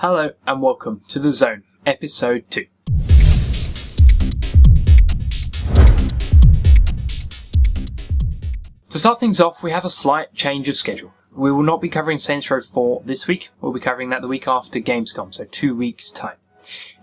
Hello and welcome to The Zone, Episode 2. To start things off, we have a slight change of schedule. We will not be covering Saints Row 4 this week, we'll be covering that the week after Gamescom, so 2 weeks' time.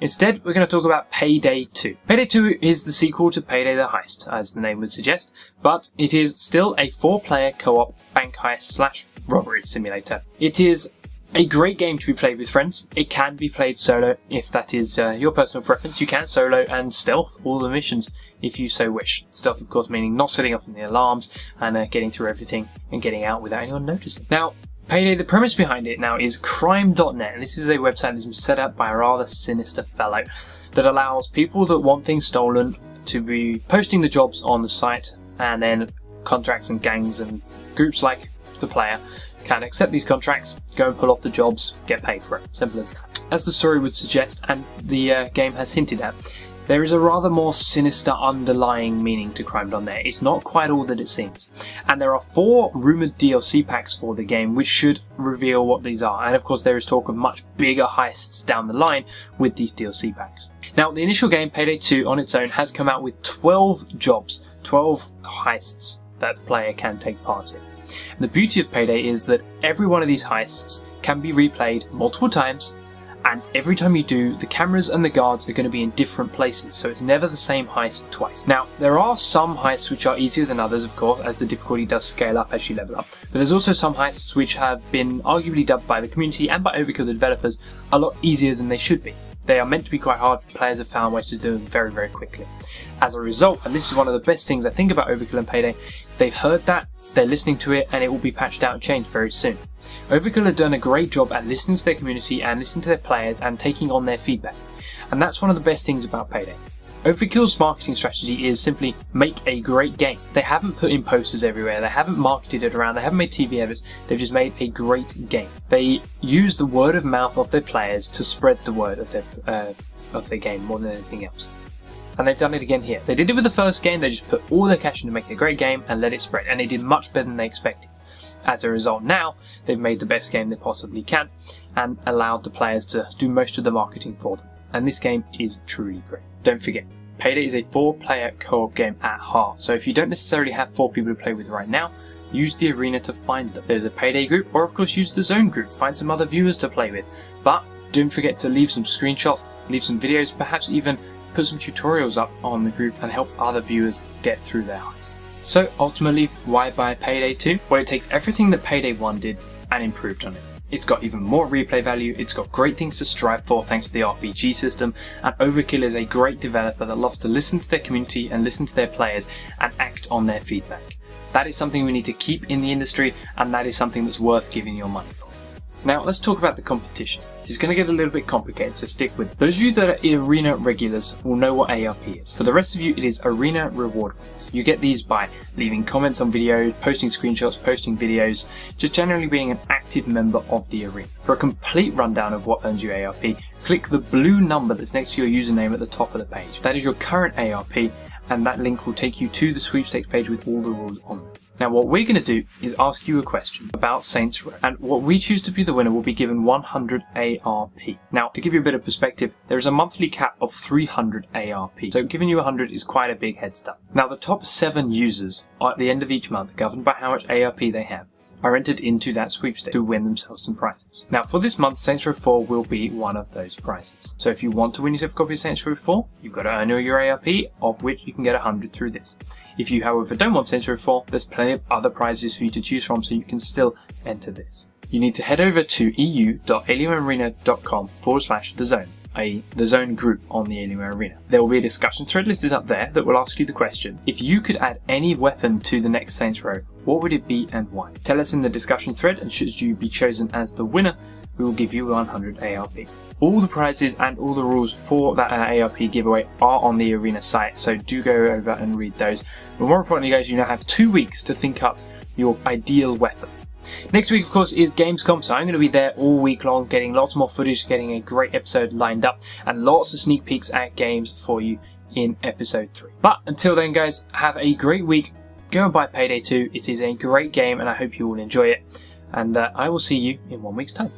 Instead, we're going to talk about Payday 2. Payday 2 is the sequel to Payday the Heist, as the name would suggest, but it is still a 4-player co-op bank heist / robbery simulator. It is a great game to be played with friends. It can be played solo if that is your personal preference. You can solo and stealth all the missions if you so wish. Stealth, of course, meaning not setting off the alarms and getting through everything and getting out without anyone noticing. Now, Payday, the premise behind it now is crime.net, and this is a website that's been set up by a rather sinister fellow that allows people that want things stolen to be posting the jobs on the site, and then contracts and gangs and groups like the player can accept these contracts, go and pull off the jobs, get paid for it. Simple as that. As the story would suggest, and the game has hinted at, there is a rather more sinister underlying meaning to crime.net. It's not quite all that it seems. And there are 4 rumoured DLC packs for the game which should reveal what these are. And of course there is talk of much bigger heists down the line with these DLC packs. Now, the initial game, Payday 2, on its own has come out with 12 jobs, 12 heists that the player can take part in. And the beauty of Payday is that every one of these heists can be replayed multiple times, and every time you do, the cameras and the guards are going to be in different places, so it's never the same heist twice. Now, there are some heists which are easier than others, of course, as the difficulty does scale up as you level up, but there's also some heists which have been arguably dubbed by the community and by Overkill, the developers, a lot easier than they should be. They are meant to be quite hard, players have found ways to do them very, very quickly. As a result, and this is one of the best things I think about Overkill and Payday, they've heard that, they're listening to it, and it will be patched out and changed very soon. Overkill have done a great job at listening to their community and listening to their players and taking on their feedback. And that's one of the best things about Payday. Overkill's marketing strategy is simply make a great game. They haven't put in posters everywhere, they haven't marketed it around, they haven't made TV edits, they've just made a great game. They use the word of mouth of their players to spread the word of their game more than anything else. And they've done it again here. They did it with the first game, they just put all their cash into making a great game and let it spread, and they did much better than they expected. As a result, now they've made the best game they possibly can and allowed the players to do most of the marketing for them. And this game is truly great. Don't forget, Payday is a 4-player co-op game at heart, so if you don't necessarily have 4 people to play with right now, use the arena to find them. There's a Payday group, or of course use the Zone group, find some other viewers to play with. But don't forget to leave some screenshots, leave some videos, perhaps even put some tutorials up on the group and help other viewers get through their heists. So ultimately, why buy Payday 2? Well, it takes everything that Payday 1 did and improved on it. It's got even more replay value, it's got great things to strive for thanks to the RPG system, and Overkill is a great developer that loves to listen to their community and listen to their players and act on their feedback. That is something we need to keep in the industry, and that is something that's worth giving your money for. Now, let's talk about the competition. This is going to get a little bit complicated, so stick with it. Those of you that are Arena regulars will know what ARP is. For the rest of you, it is Arena Reward Points. You get these by leaving comments on videos, posting screenshots, posting videos, just generally being an active member of the arena. For a complete rundown of what earns you ARP, click the blue number that's next to your username at the top of the page. That is your current ARP, and that link will take you to the sweepstakes page with all the rules on it. Now, what we're going to do is ask you a question about Saints Row, and what we choose to be the winner will be given 100 ARP. Now, to give you a bit of perspective, there is a monthly cap of 300 ARP, so giving you 100 is quite a big head start. Now, the top 7 users at the end of each month, governed by how much ARP they have, are entered into that sweepstakes to win themselves some prizes. Now, for this month, Saints Row 4 will be one of those prizes. So if you want to win yourself a copy of Saints Row 4, you've got to earn your ARP, of which you can get 100 through this. If you, however, don't want Saints Row 4, there's plenty of other prizes for you to choose from, so you can still enter this. You need to head over to eu.alienwarearena.com/thezone, i.e. the Zone group on the Alienware Arena. There will be a discussion thread listed up there that will ask you the question: if you could add any weapon to the next Saints Row, what would it be and why? Tell us in the discussion thread, and should you be chosen as the winner, we will give you 100 ARP. All the prizes and all the rules for that ARP giveaway are on the Arena site, so do go over and read those. But more importantly, guys, you now have 2 weeks to think up your ideal weapon. Next week, of course, is Gamescom, so I'm going to be there all week long, getting lots more footage, getting a great episode lined up, and lots of sneak peeks at games for you in episode 3. But until then, guys, have a great week. Go and buy Payday 2. It is a great game, and I hope you will enjoy it. And I will see you in 1 week's time.